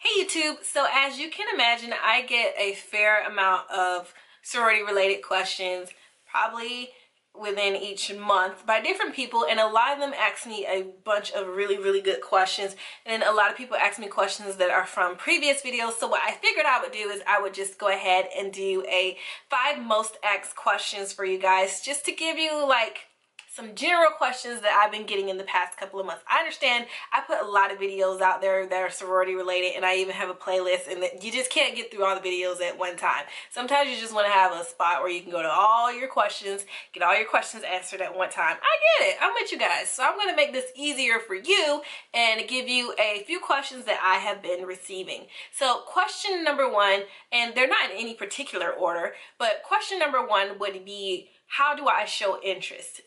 Hey YouTube, so as you can imagine, I get a fair amount of sorority related questions, probably within each month by different people, and a lot of them ask me a bunch of really good questions, and then a lot of people ask me questions that are from previous videos. So what I figured I would do is I would just go ahead and do a 5 most asked questions for you guys, just to give you like some general questions that I've been getting in the past couple of months. I understand I put a lot of videos out there that are sorority related, and I even have a playlist, and that you just can't get through all the videos at one time. Sometimes you just want to have a spot where you can go to all your questions, get all your questions answered at one time. I get it. I'm with you guys. So I'm going to make this easier for you and give you a few questions that I have been receiving. So question number 1, and they're not in any particular order, but question number 1 would be, how do I show interest?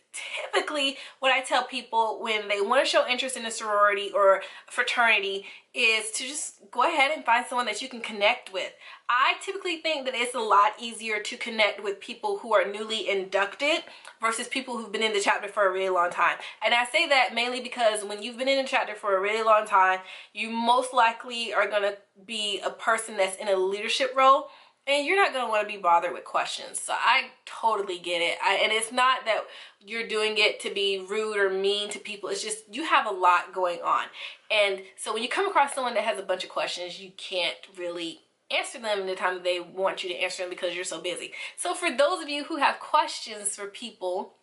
Typically, what I tell people when they want to show interest in a sorority or fraternity is to just go ahead and find someone that you can connect with. I typically think that it's a lot easier to connect with people who are newly inducted versus people who've been in the chapter for a really long time. And I say that mainly because when you've been in the chapter for a really long time, you most likely are going to be a person that's in a leadership role, and you're not going to want to be bothered with questions. So I totally get it. And it's not that you're doing it to be rude or mean to people. It's just you have a lot going on. And so when you come across someone that has a bunch of questions, you can't really answer them in the time that they want you to answer them because you're so busy. So for those of you who have questions for people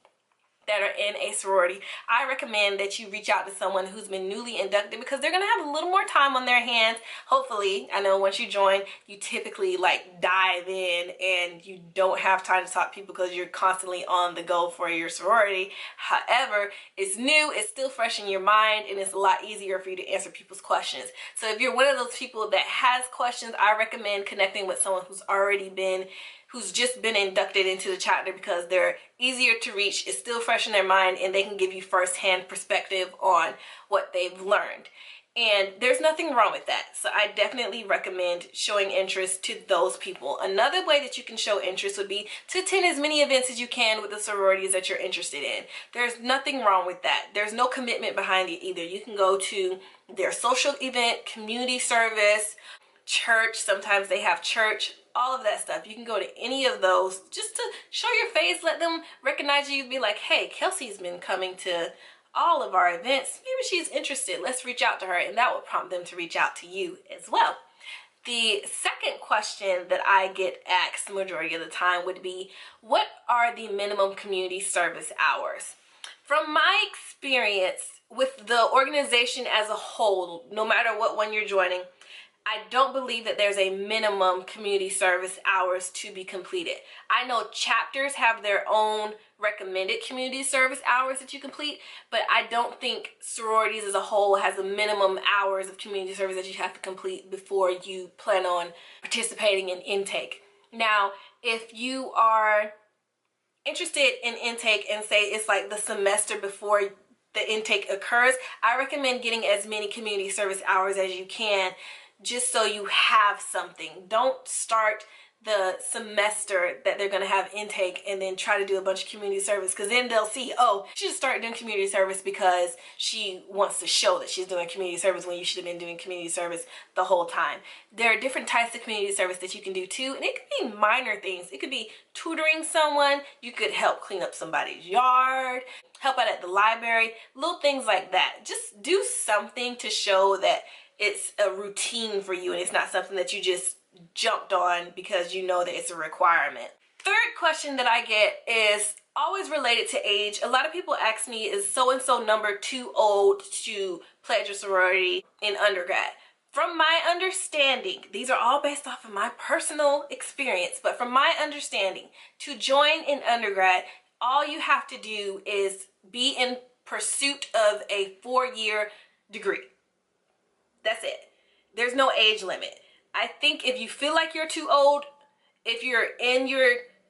that are in a sorority, I recommend that you reach out to someone who's been newly inducted, because they're gonna have a little more time on their hands. Hopefully, I know once you join, you typically like dive in and you don't have time to talk to people because you're constantly on the go for your sorority. However, it's new, it's still fresh in your mind, and it's a lot easier for you to answer people's questions. So if you're one of those people that has questions, I recommend connecting with someone who's just been inducted into the chapter, because they're easier to reach, it's still fresh in their mind, and they can give you first-hand perspective on what they've learned. And there's nothing wrong with that. So I definitely recommend showing interest to those people. Another way that you can show interest would be to attend as many events as you can with the sororities that you're interested in. There's nothing wrong with that. There's no commitment behind it either. You can go to their social event, community service, church. Sometimes they have church, all of that stuff. You can go to any of those just to show your face, let them recognize you, be like, hey, Kelsey's been coming to all of our events, maybe she's interested, let's reach out to her, and that will prompt them to reach out to you as well. The second question that I get asked the majority of the time would be, what are the minimum community service hours? From my experience with the organization as a whole, no matter what one you're joining, I don't believe that there's a minimum community service hours to be completed. I know chapters have their own recommended community service hours that you complete, but I don't think sororities as a whole has a minimum hours of community service that you have to complete before you plan on participating in intake. Now, if you are interested in intake and say it's like the semester before the intake occurs, I recommend getting as many community service hours as you can, just so you have something. Don't start the semester that they're going to have intake and then try to do a bunch of community service, because then they'll see, oh, she just started doing community service because she wants to show that she's doing community service, when you should have been doing community service the whole time. There are different types of community service that you can do too, and it could be minor things. It could be tutoring someone, you could help clean up somebody's yard, help out at the library, little things like that. Just do something to show that it's a routine for you and it's not something that you just jumped on because you know that it's a requirement. Third question that I get is always related to age. A lot of people ask me, is so-and-so number too old to pledge a sorority in undergrad? From my understanding, these are all based off of my personal experience, but from my understanding, to join in undergrad, all you have to do is be in pursuit of a 4-year degree. That's it. There's no age limit. I think if you feel like you're too old, if you're in your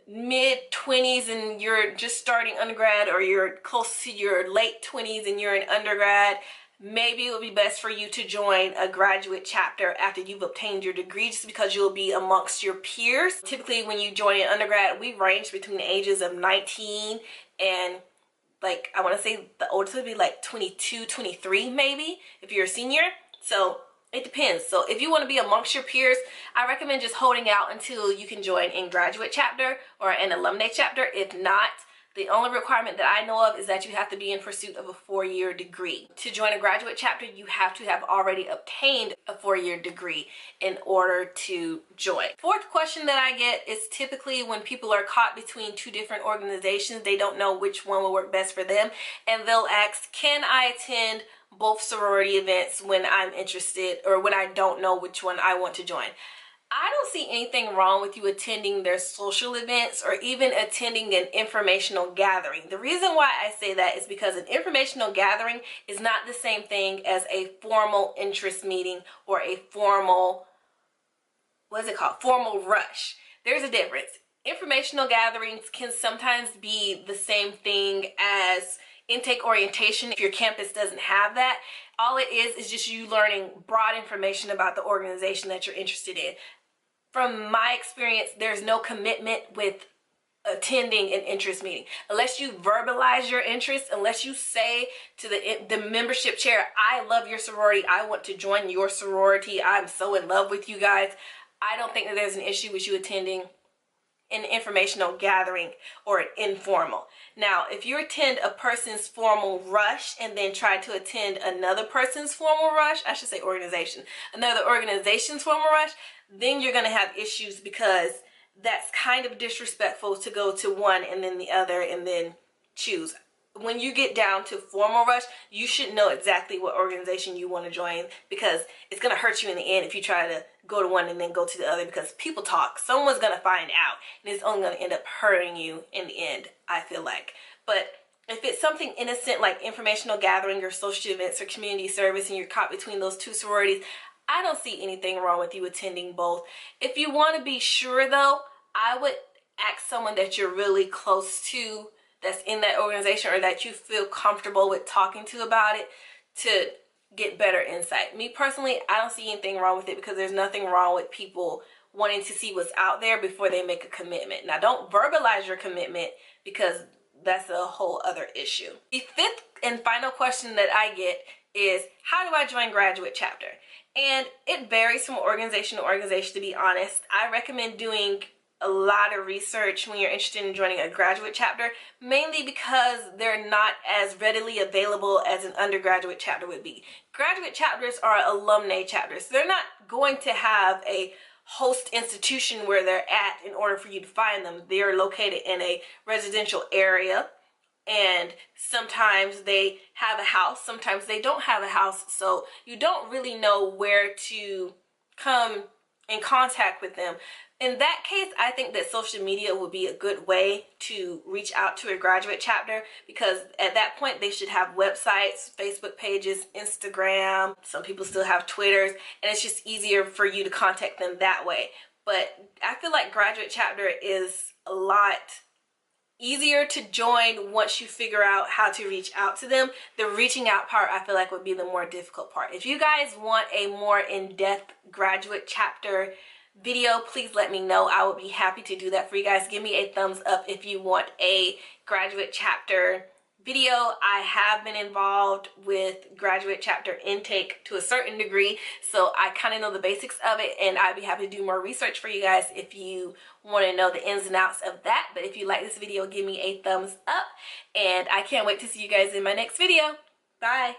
mid-20s and you're just starting undergrad, or you're close to your late 20s and you're in undergrad, maybe it would be best for you to join a graduate chapter after you've obtained your degree, just because you'll be amongst your peers. Typically when you join an undergrad, we range between the ages of 19 and like, I want to say the oldest would be like 22, 23 maybe, if you're a senior. So It depends. So if you want to be amongst your peers, I recommend just holding out until you can join in graduate chapter or an alumni chapter. If not, the only requirement that I know of is that you have to be in pursuit of a 4-year degree. To join a graduate chapter, you have to have already obtained a 4-year degree in order to join. Fourth question that I get is typically when people are caught between two different organizations, they don't know which one will work best for them, and they'll ask, can I attend both sorority events when I'm interested or when I don't know which one I want to join? I don't see anything wrong with you attending their social events or even attending an informational gathering. The reason why I say that is because an informational gathering is not the same thing as a formal interest meeting or a formal, formal rush. There's a difference. Informational gatherings can sometimes be the same thing as intake orientation if your campus doesn't have that. All it is just you learning broad information about the organization that you're interested in. From my experience, there's no commitment with attending an interest meeting unless you verbalize your interest, unless you say to the membership chair, I love your sorority, I want to join your sorority, I'm so in love with you guys. I don't think that there's an issue with you attending an informational gathering or an informal. Now, if you attend a person's formal rush and then try to attend another person's formal rush, I should say organization, another organization's formal rush, then you're going to have issues because that's kind of disrespectful to go to one and then the other and then choose. When you get down to formal rush, you should know exactly what organization you want to join because it's going to hurt you in the end if you try to go to one and then go to the other, because people talk. Someone's going to find out and it's only going to end up hurting you in the end, I feel like. But if it's something innocent like informational gathering or social events or community service and you're caught between those two sororities, I don't see anything wrong with you attending both. If you want to be sure though, I would ask someone that you're really close to that's in that organization or that you feel comfortable with talking to about it to get better insight. Me personally, I don't see anything wrong with it because there's nothing wrong with people wanting to see what's out there before they make a commitment. Now, don't verbalize your commitment because that's a whole other issue. The fifth and final question that I get is, how do I join graduate chapter? And it varies from organization to organization, to be honest. I recommend doing a lot of research when you're interested in joining a graduate chapter, mainly because they're not as readily available as an undergraduate chapter would be. Graduate chapters are alumni chapters. They're not going to have a host institution where they're at in order for you to find them. They're located in a residential area, and sometimes they have a house, sometimes they don't have a house, so you don't really know where to come in contact with them. In that case, I think that social media would be a good way to reach out to a graduate chapter, because at that point they should have websites, Facebook pages, Instagram. Some people still have Twitters, and it's just easier for you to contact them that way. But I feel like graduate chapter is a lot easier to join once you figure out how to reach out to them. The reaching out part, I feel like, would be the more difficult part. If you guys want a more in-depth graduate chapter video, please let me know. I would be happy to do that for you guys. Give me a thumbs up if you want a graduate chapter video. I have been involved with graduate chapter intake to a certain degree, so I kind of know the basics of it, and I'd be happy to do more research for you guys if you want to know the ins and outs of that. But if you like this video, give me a thumbs up, and I can't wait to see you guys in my next video. Bye.